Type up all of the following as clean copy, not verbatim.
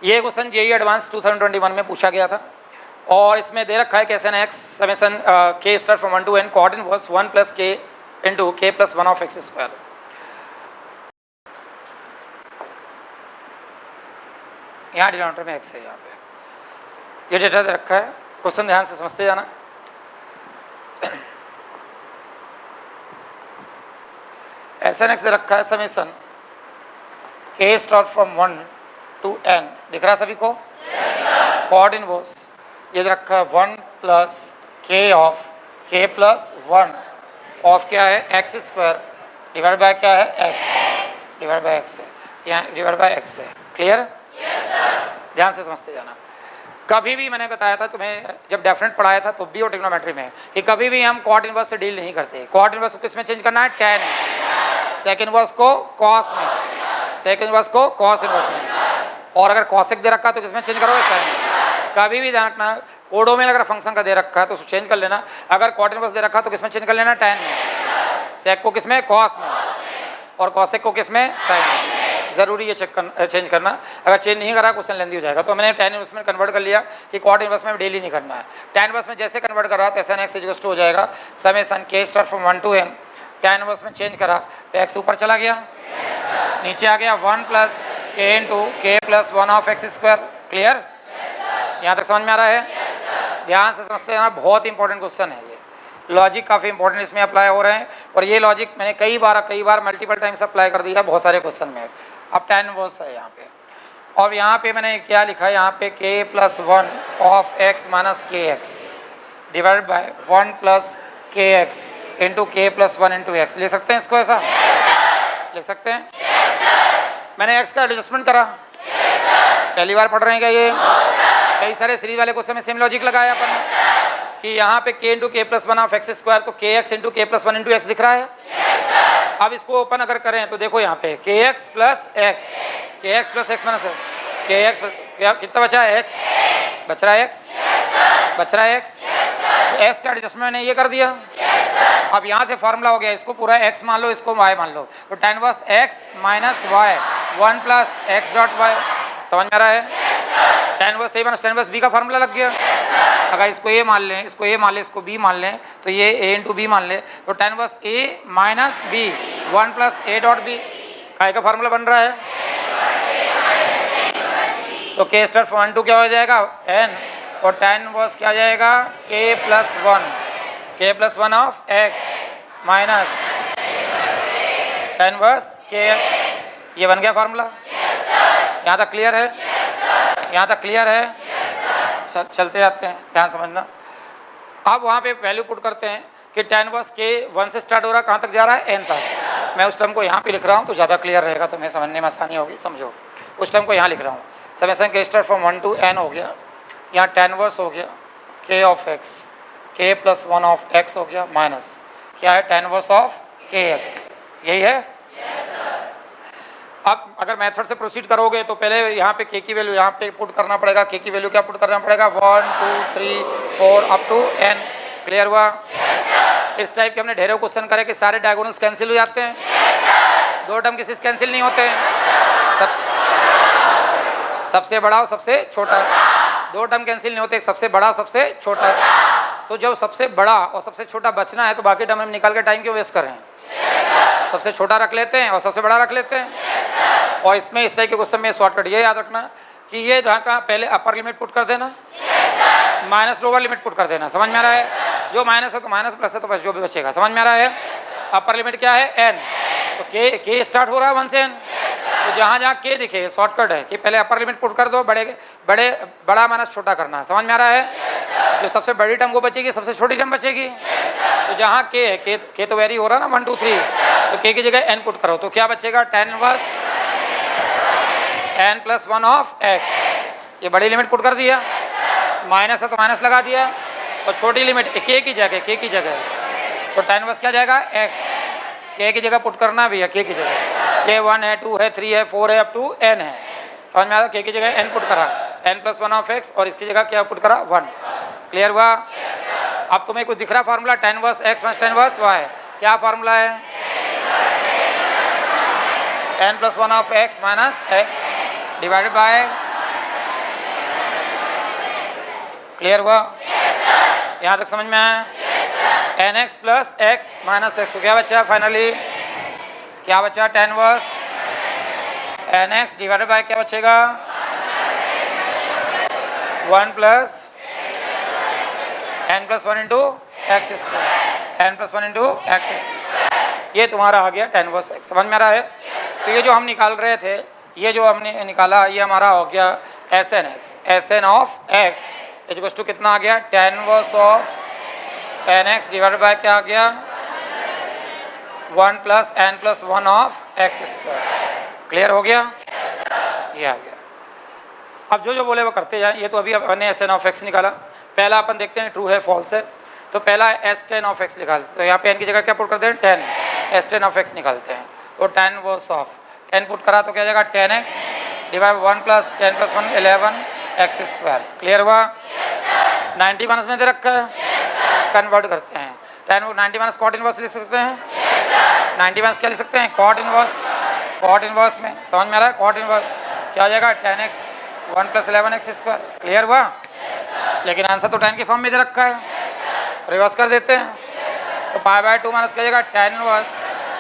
ये question JEE advance 2021 में पूछा गया था और इसमें दे रखा है कि n x summation k star from 1 to n cot inverse 1 plus k into k plus 1 of x square. यहाँ डिनोमिनेटर में एक्स है, यहाँ पे ये डेटा दे रखा है, क्वेश्चन ध्यान से समझते जाना। एन एक्स दे रखा है summation k star from 1 to n, दिख रहा है सभी को? कॉर्ड इनवर्स ये रखा है 1 प्लस के ऑफ के प्लस 1 ऑफ क्या है एक्स स्क्वायर डिवाइड बाय क्या है एक्स डिवाइड बाय एक्स है, यहाँ डिवाइड बाय एक्स है। क्लियर? ध्यान से समझते जाना। कभी भी मैंने बताया था तुम्हें जब डेफिनेट पढ़ाया था तो भी और ट्रिग्नोमेट्री में कि कभी भी हम कॉट इनवर्स से डील नहीं करते। कॉट इनवर्स को किस में चेंज करना है? टेन में। सेकंड इनवर्स को कॉस में, सेकंड इनवर्स को कॉस इनवर्स में, और अगर कॉसेक दे रखा है तो किस में चेंज करोगे? साइन में। कभी भी ध्यान रखना कोडो में अगर फंक्शन का दे रखा है तो उसको चेंज कर लेना, अगर कॉट इनवर्स दे रखा है तो किस में चेंज कर लेना? टेन में। सेक को किस में? कॉस में, और कॉसेक को किस में? साइन में। जरूरी है चेंज करना, अगर चेंज नहीं करा क्वेश्चन लेंदी हो जाएगा। तो मैंने टेन इनवर्स में कन्वर्ट कर लिया कि कॉट इनवर्स में डेली नहीं करना है। टेन इनवर्स में जैसे कन्वर्ट करा तो एन एक्स इक्वल टू हो जाएगा summation k star from 1 to n। Ten inverse में चेंज करा तो एक्स ऊपर चला गया, नीचे आ गया 1 plus k into k plus 1 of x square. Clear? यहाँ तक समझ में आ रहा है? ध्यान से समझते हैं, बहुत इंपॉर्टेंट क्वेश्चन है ये। लॉजिक काफ़ी इंपॉर्टेंट इसमें अप्लाई हो रहे हैं और ये लॉजिक मैंने कई बार मल्टीपल टाइम्स अप्लाई कर दिया बहुत सारे क्वेश्चन में। अब टेन इनवर्स है यहाँ पे, और यहाँ पे मैंने क्या लिखा है? यहाँ पे के प्लस 1 ऑफ एक्स माइनस के एक्स डिवाइड बाय 1 प्लस के x into k plus 1 into x. ले सकते हैं इसको ऐसा? ले सकते हैं? मैंने एक्स का एडजस्टमेंट करा, पहली बार पढ़ रहे हैं क्या ये? कई सारे सीरीज वाले क्वेश्चन में सेम लॉजिक लगाया अपन कि यहाँ पे के into k plus 1 of x square, तो के x into k plus 1 into x दिख रहा है। अब इसको ओपन अगर करें तो देखो यहाँ पे के एक्स प्लस एक्स, के एक्स प्लस एक्स माइनस के एक्स, कितना बचा है? एक्स बच रहा है, एक्स बच रहा है, एक्स एक्स का एडजस्टमेंट मैंने ये कर दिया। अब यहाँ से फॉर्मूला हो गया, इसको पूरा x मान लो, इसको y मान लो, तो tan inverse x minus y 1 plus x dot y. समझ में आ रहा है? tan inverse a minus tan inverse b का फॉर्मूला लग गया। अगर इसको a मान लें, इसको a मान लें, इसको b मान लें, तो ये a इंटू बी मान लें, तो tan inverse a minus b 1 plus a dot b का फॉर्मूला बन रहा है। तो k स्टार फ्रॉम 1 to क्या हो जाएगा? n, और tan इनवर्स क्या आ जाएगा? k प्लस 1, के plus 1 of x minus tan inverse के एक्स। ये बन गया फार्मूला। यहाँ तक क्लियर है? यहाँ तक क्लियर है? चलते जाते हैं, ध्यान समझना। अब वहाँ पे वैल्यू पुट करते हैं कि tan इनवर्स के 1 से स्टार्ट हो रहा है, कहाँ तक जा रहा है? n तक। मैं उस टर्म को यहाँ पे लिख रहा हूँ तो ज़्यादा क्लियर रहेगा, तो मैं समझने में आसानी होगी। समझो, उस टर्म को यहाँ लिख रहा हूँ, समेशन के स्टार्ट फ्रॉम 1 to n हो गया, यहाँ tan इनवर्स हो गया k of x, k plus 1 of x हो गया, माइनस क्या है? tan इनवर्स ऑफ के एक्स। यही है? अब अगर मेथड से प्रोसीड करोगे तो पहले यहाँ पे k की वैल्यू यहाँ पे पुट करना पड़ेगा। k की वैल्यू क्या पुट करना पड़ेगा? 1 2 3 4 अप टू n। क्लियर हुआ? इस टाइप के हमने ढेरों क्वेश्चन करे कि सारे डायगोनल्स कैंसिल हो जाते हैं, दो टर्म किसी से कैंसिल नहीं होते हैं, सबसे बड़ा और सबसे छोटा, दो टर्म कैंसिल नहीं होते, एक सबसे बड़ा और सबसे छोटा। तो जब सबसे बड़ा और सबसे छोटा बचना है तो बाकी टर्म हम निकाल के टाइम क्यों वेस्ट कर रहे हैं? सबसे छोटा रख लेते हैं और सबसे बड़ा रख लेते हैं। और इसमें इस तरह के क्वेश्चन में शॉर्टकट ये याद रखना कि ये का पहले अपर लिमिट पुट कर देना, माइनस लोअर लिमिट पुट कर देना। समझ में आ रहा है? जो माइनस है तो माइनस, प्लस है तो बस जो भी बचेगा। समझ में आ रहा है? अपर लिमिट क्या है? n, तो k स्टार्ट हो रहा है 1 से n, तो जहाँ जहाँ k दिखे शॉर्टकट है कि पहले अपर लिमिट पुट कर दो, बड़ा माइनस छोटा करना है। समझ में आ रहा है? जो सबसे बड़ी टर्म वो बचेगी, सबसे छोटी टर्म बचेगी। तो जहाँ k है, k तो वेरी हो रहा है ना 1 2 3, तो k की जगह n पुट करो तो क्या बचेगा? tan inverse n plus 1 of x। ये बड़ी लिमिट पुट कर दिया, माइनस है तो माइनस लगा दिया, और छोटी लिमिट k की जगह तो tan इनवर्स क्या जाएगा? x। k की जगह पुट करना भी है, k की जगह k 1 है, 2 है, 3 है, 4 है, अप टू n है। समझ में आ रहा? k की जगह n पुट करा, n प्लस 1 ऑफ x, और इसकी जगह क्या पुट करा? 1। क्लियर हुआ? अब तुम्हें कुछ दिख रहा formula? tan inverse x minus tan inverse y। क्या फार्मूला है? n plus 1 of x minus x divided by clear हुआ? यहाँ तक समझ में आया? Tan x plus x minus x, तो क्या बचा फाइनली? क्या बचा? Tan inverse tan x divided by क्या बचेगा? 1 plus n plus one into x square, n plus one into x square. ये तुम्हारा आ गया टेन वर्स एक्स। समझ में आ रहा है? तो ये जो हम निकाल रहे थे, ये जो हमने निकाला, ये हमारा हो गया S N x. S N of x equals to कितना आ गया? Tan inverse of tan x divided by क्या आ गया? 1 plus n plus one of x square. Clear हो गया? ये आ गया। अब जो बोले वो करते जाए। ये तो अभी अपने एस एन ऑफ एक्स निकाला। पहला अपन देखते हैं ट्रू है फॉल्स है। तो पहला एस टेन ऑफ एक्स निकालते हैं। तो यहाँ पे एन की जगह क्या पुट करते हैं? 10। एस टेन ऑफ एक्स निकालते हैं। तो 10 वर्स ऑफ 10 पुट करा तो क्या जाएगा? 10x divide 1 plus 10 plus 1 11 x square. Clear हुआ? 90 माइनस में दे रखा है, कन्वर्ट करते हैं। 90 माइनस कॉट इनवर्स लिख सकते हैं। 90 माइनस क्या लिख सकते हैं? Cot inverse. कॉट इनवर्स में समझ में आ रहा है? कॉट इनवर्स क्या हो जाएगा? 10x 1 plus 11 x square. Clear हुआ? लेकिन आंसर तो 10 के फॉर्म में दे रखा है, रिवर्स कर देते हैं। तो पाई बाय 2 माइनस क्या जाएगा? 10 इनवर्स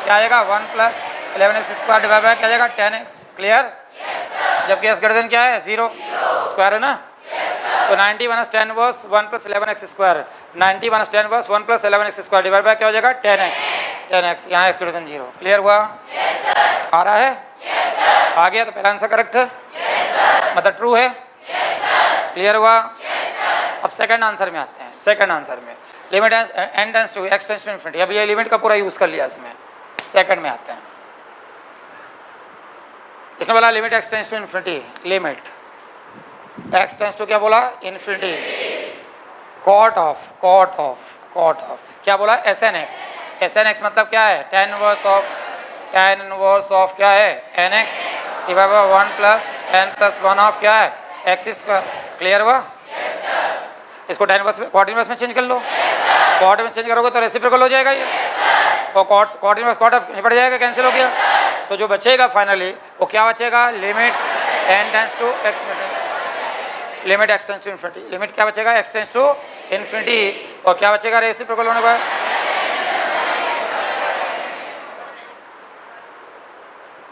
क्या आएगा? 1 plus 11 x square divide by क्या जाएगा? 10x। क्लियर? जबकि एस ग्रेटर देन क्या है? 0 स्क्वायर है ना। तो 90 minus 10 inverse 1 plus 11 x square. 90 minus 10 inverse 1 plus 11 x square divide by क्या हो जाएगा? 10x। 10x यहाँ एक्स ग्रेटर देन 0। क्लियर हुआ? आ रहा है? आ गया? तो पहला आंसर करेक्ट है, मतलब ट्रू है। क्लियर हुआ? अब सेकंड आंसर में आते हैं। सेकंड आंसर में limit n tends to x tends to infinity. अब ये लिमिट का पूरा यूज कर लिया इसमें। सेकंड में आते हैं। इसने बोला limit x tends to infinity. Limit x tends to क्या बोला? इन्फिनिटी। कॉट ऑफ क्या बोला? S N x. S N x मतलब क्या है? टेन इनवर्स ऑफ क्या है? N x divide by 1 plus n plus 1 of क्या है? X square. क्लियर हुआ? इसको टेन इनवर्स में कॉट इनवर्स में चेंज कर लो। कॉट में चेंज करोगे तो रेसिप्रोकल हो जाएगा ये, और कॉट इनवर्स कॉट निपट जाएगा, कैंसिल हो गया। तो जो बचेगा फाइनली वो क्या बचेगा? Limit n tends to x, limit x tends to infinity. Limit क्या बचेगा? X tends to infinity. और क्या बचेगा? रेसिप्रोकल होने पर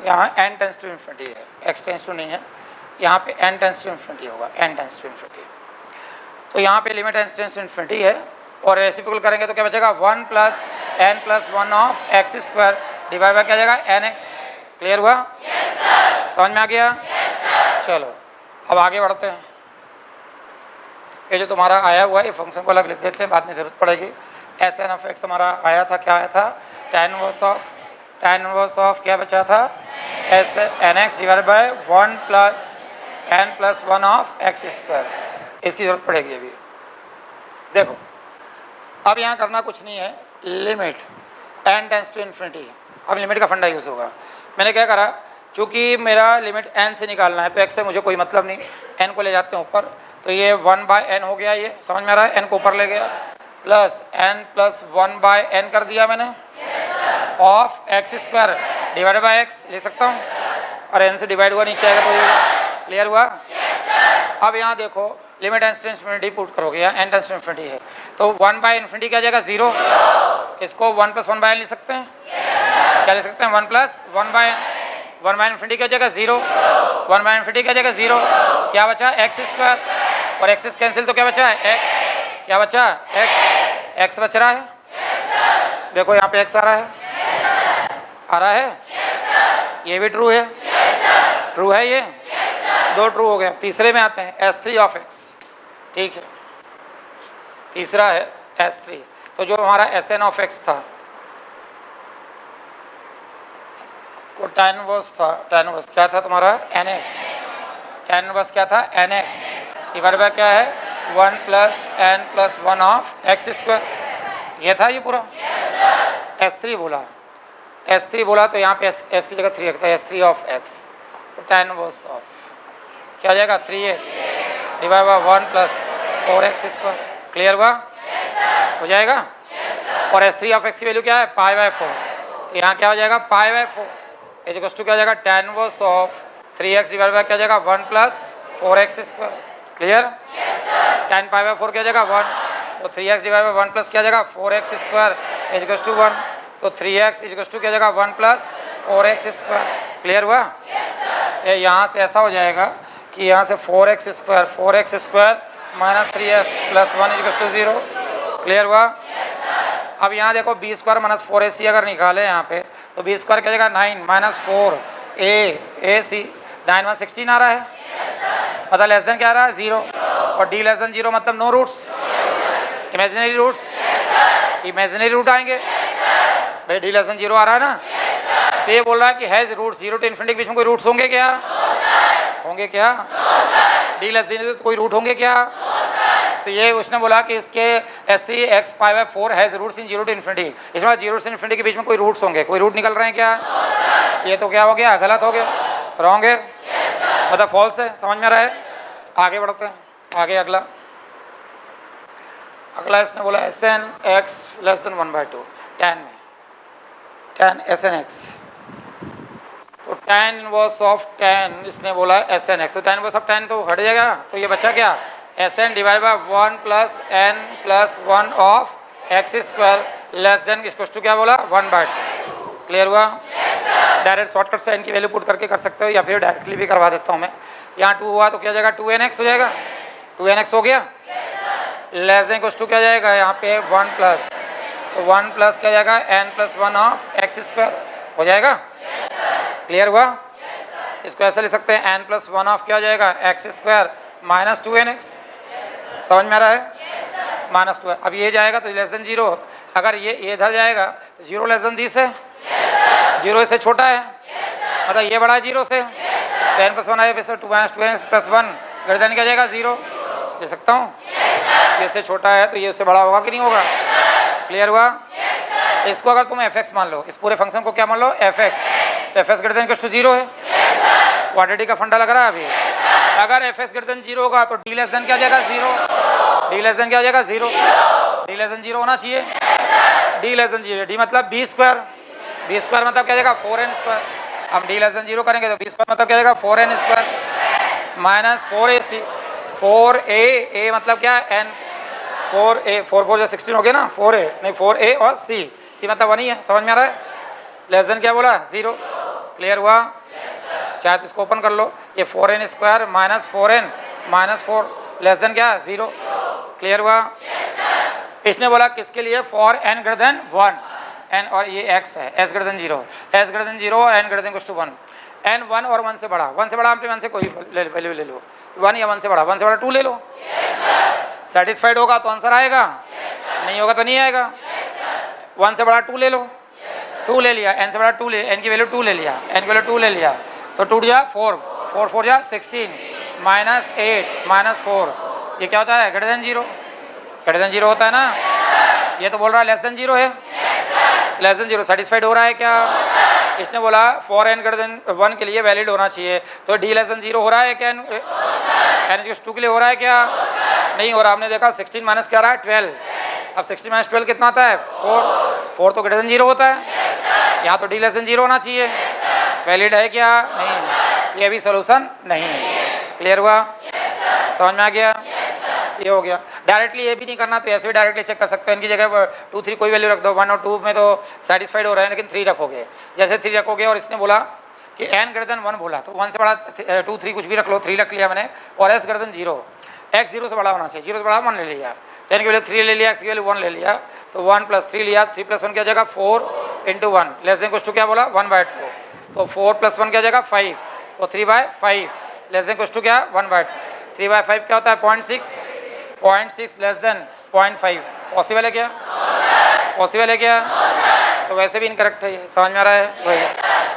यहाँ n टेंड्स टू इन्फिनिटी है, एक्स टेंड्स टू नहीं है। यहाँ पे n टेंड्स टू इन्फिनिटी होगा, n टेंड्स टू इन्फिनिटी। तो यहाँ पे limit n tends to infinity है, और रेसिप्रोकल करेंगे तो क्या बचेगा? 1 plus n plus 1 of x square divide by क्या जाएगा? nx। क्लियर हुआ? समझ में आ गया? चलो अब आगे बढ़ते हैं। ये जो तुम्हारा आया हुआ है ये फंक्शन को अलग लिख देते हैं, बाद में ज़रूरत पड़ेगी। एस एन ऑफ एक्स हमारा आया था, क्या आया था? टेन इनवर्स ऑफ क्या बचा था? S N x divide by 1 plus n plus 1 of x square. इसकी ज़रूरत पड़ेगी अभी। देखो अब यहाँ करना कुछ नहीं है, limit n tends to infinity. अब लिमिट का फंडा यूज़ होगा। मैंने क्या करा, चूँकि मेरा लिमिट n से निकालना है तो x से मुझे कोई मतलब नहीं, n को ले जाते हैं ऊपर, तो ये 1 बाय n हो गया। ये समझ में आ रहा है? n को ऊपर ले गया, plus n plus 1 by n कर दिया मैंने, of x square divide by x ले सकता हूँ, और n से डिवाइड हुआ नीचे आएगा तो ये। क्लियर हुआ? अब यहाँ देखो limit n tends to infinity put करोगे, यहाँ n टेंड्स टू इन्फिनिटी है तो 1 बाय इन्फिनिटी क्या जाएगा? 0। इसको 1 प्लस 1 बाय n ले सकते हैं। क्या ले सकते हैं? 1 plus 1 by n। 1 by infinity क्या जाएगा? 0। 1 बाय इन्फिनिटी क्या जाएगा? 0। क्या बचा? एक्स स्क्वायर, और एक्स कैंसिल तो क्या बचा है? x। क्या बचा? x बच रहा है। देखो यहाँ पे x आ रहा है, आ रहा है। ये भी ट्रू है, ट्रू है ये। दो ट्रू हो गए। तीसरे में आते हैं, S3 ऑफ x। ठीक है, तीसरा है S3। तो जो हमारा Sn ऑफ x था वो tan इनवर्स था। tan इनवर्स क्या था तुम्हारा? nx। tan इनवर्स क्या था? nx डिवाइड बाय क्या है? 1 plus n plus 1 of x square. ये था ये पूरा। S3 बोला तो यहाँ पे s की जगह 3 रखता है, S3 ऑफ x। तो tan इनवर्स ऑफ क्या हो जाएगा? 3x divide by 1 plus 4x square. Clear हुआ? हो जाएगा। और S3 ऑफ x की वैल्यू क्या है? पाई बाय 4। तो यहाँ क्या हो जाएगा? पाई बाय 4 इक्वल्स टू क्या हो जाएगा? tan inverse of 3x divide by क्या हो जाएगा? 1 plus 4x square. Clear? 10 pi by 4 क्या जाएगा 1, तो 3x डिवाइड बाई 1 प्लस क्या जाएगा 4x स्क्वायर इज टू 1, तो 3x इज टू क्या जाएगा 1 प्लस 4x स्क्वायर। क्लियर हुआ? ये यहाँ से ऐसा हो जाएगा कि यहाँ से 4x square minus 3x plus 1 is to 0। Clear हुआ? अब यहाँ देखो बी स्क्वायर माइनस 4ac अगर निकाले यहाँ पे तो बी स्क्वायर क्या जाएगा 9 माइनस 4ac, 9 1 16 आ रहा है, मतलब लेस देन क्या आ रहा है 0, और d लेस देन 0 मतलब no roots, imaginary roots, imaginary root आएंगे भाई, d लेस देन 0 आ रहा है ना, तो ये बोल रहा है कि हैज रूट 0 टू इन्फिनिटी के बीच में कोई रूट्स होंगे क्या? होंगे क्या? d लेस देन कोई रूट होंगे क्या? तो ये उसने बोला कि इसके S3 x pi by 4 has roots in 0 to infinity, इसमें 0 से इन्फिनिटी के बीच में कोई रूट्स होंगे, कोई रूट निकल रहे हैं क्या? ये तो क्या हो गया, गलत हो गया, रॉन्ग है, मतलब फॉल्स है। समझ में आ रहा है? आगे बढ़ते हैं, आगे अगला इसने बोला Sn x less than 1/2 tan में, tan Sn x, तो tan इनवर्स ऑफ tan इसने बोला Sn x, तो tan इनवर्स ऑफ tan तो हट जाएगा, तो ये बचा क्या Sn divide by 1 plus n plus 1 of x square less than इसको टू क्या बोला 1/2। क्लियर हुआ? डायरेक्ट शॉर्टकट से n की वैल्यू पुट करके कर सकते हो या फिर डायरेक्टली भी करवा देता हूँ मैं। यहाँ 2 हुआ तो क्या जाएगा 2nx हो जाएगा, 2nx हो गया, लेस देन टू क्या जाएगा यहाँ पे 1 प्लस, तो 1 प्लस क्या जाएगा n plus 1 of x square हो जाएगा। क्लियर हुआ? इसको ऐसा लिख सकते हैं n प्लस 1 ऑफ क्या जाएगा x स्क्वायर माइनस 2nx। समझ में आ रहा है? माइनस 2, अब ये जाएगा तो लेस देन 0, अगर ये इधर जाएगा तो 0 लेस देन 10 है, 0 इससे छोटा है, मतलब ये बड़ा है 0 से, तो n प्लस 1 आए फिर 2 minus 2nx plus 1 greater than क्या जाएगा 0, ले सकता हूँ, ये इससे छोटा है तो ये उससे बड़ा होगा कि नहीं होगा? क्लियर हुआ? इसको अगर तुम fx मान लो, इस पूरे फंक्शन को क्या मान लो fx, तो fx ग्रेटर देन 0 है, क्वाड्रेटिक का फंडा लग रहा है अभी, अगर fx ग्रेटर देन 0 होगा तो d लेस देन क्या जाएगा 0, d लेस देन क्या हो जाएगा 0, d लेस देन 0 होना चाहिए, d लेस देन 0, d मतलब b स्क्वायर, b स्क्वायर मतलब क्या जाएगा 4n स्क्वायर, हम d लेस देन 0 करेंगे तो b स्क्वायर मतलब क्या जाएगा 4n square minus 4ac, 4a मतलब क्या n, 4a 4 4 जो 16 हो गया ना, 4a नहीं 4a और c मतलब 1 ही है। समझ में आ रहा है? लेस देन क्या बोला 0। क्लियर हुआ? चाहे तो इसको ओपन कर लो, ये 4n square minus 4n minus 4 less than क्या 0। क्लियर हुआ? इसने बोला किसके लिए for n greater than 1, n और ये x है, s greater than 0, s greater than 0 और n greater than to 1, n 1 और 1 से बड़ा, 1 से बड़ा आपने 1 से कोई वैल्यू ले लो, 1 या 1 से बड़ा, 1 से बड़ा 2 ले लो, सेटिस्फाइड होगा तो आंसर आएगा, नहीं होगा तो नहीं आएगा। 1 से बड़ा 2 ले लो, 2 ले लिया, n से बड़ा 2 ले, n की वैल्यू 2 ले लिया, n की वैल्यू 2 ले लिया, तो 2 जा 4, 4 4 जा 16 माइनस 8 माइनस 4, ये क्या होता है ग्रेटर देन 0, ग्रेटर देन 0 होता है ना, ये तो बोल रहा है लेस देन 0 है, लेस देन 0 सेटिस्फाइड हो रहा है क्या? इसने बोला फॉर n ग्रेटर देन 1 के लिए वैलिड होना चाहिए, तो d लेस देन 0 हो रहा है क्या, n 2 के लिए हो रहा है क्या? नहीं हो रहा, हमने देखा 16 माइनस क्या रहा है 12, अब 16 माइनस 12 कितना आता है 4 तो ग्रेटर देन 0 होता है, यहाँ तो d लेस देन 0 होना चाहिए, वैलिड है क्या? नहीं, ये भी सोल्यूशन नहीं है। क्लियर हुआ? समझ में आ गया? ये हो गया। डायरेक्टली ये भी नहीं करना तो ऐसे भी डायरेक्टली चेक कर सकते हो, इनकी जगह 2 3 कोई वैल्यू रख दो, 1 और 2 में तो सेटिस्फाइड हो रहा है, लेकिन 3 रखोगे, जैसे 3 रखोगे और इसने बोला कि n ग्रेटर देन 1 बोला तो 1 से बड़ा 2 3 कुछ भी रख लो, 3 रख लिया मैंने, और s ग्रेटर देन 0, x 0 से बड़ा होना चाहिए, 0 से बड़ा 1 ले लिया, तो n की वैल्यू 3 ले लिया, x की वैल्यू 1 ले लिया, तो 1 प्लस 3 लिया, 3 प्लस 1 क्या जाएगा 4 इंटू 1 लेस देन कुछ टू क्या बोला 1/2, तो 4 प्लस 1 क्या जाएगा 5, तो 3/5 लेस देन कुछ टू क्या 1/2, 3/5 क्या होता है 0.6, 0.6 लेस देन 0.5, पॉसिबल है क्या? पॉसिबल है क्या? तो वैसे भी इनकरेक्ट है ये, समझ में आ रहा है? वही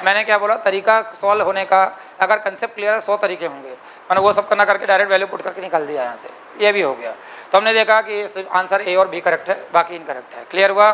मैंने क्या बोला, तरीका सॉल्व होने का, अगर कंसेप्ट क्लियर है 100 तरीके होंगे, मैंने वो सब करना करके डायरेक्ट वैल्यू पुट करके निकाल दिया यहाँ से, ये भी हो गया। तो हमने देखा कि आंसर ए और बी करेक्ट है, बाकी इनकरेक्ट है। क्लियर हुआ?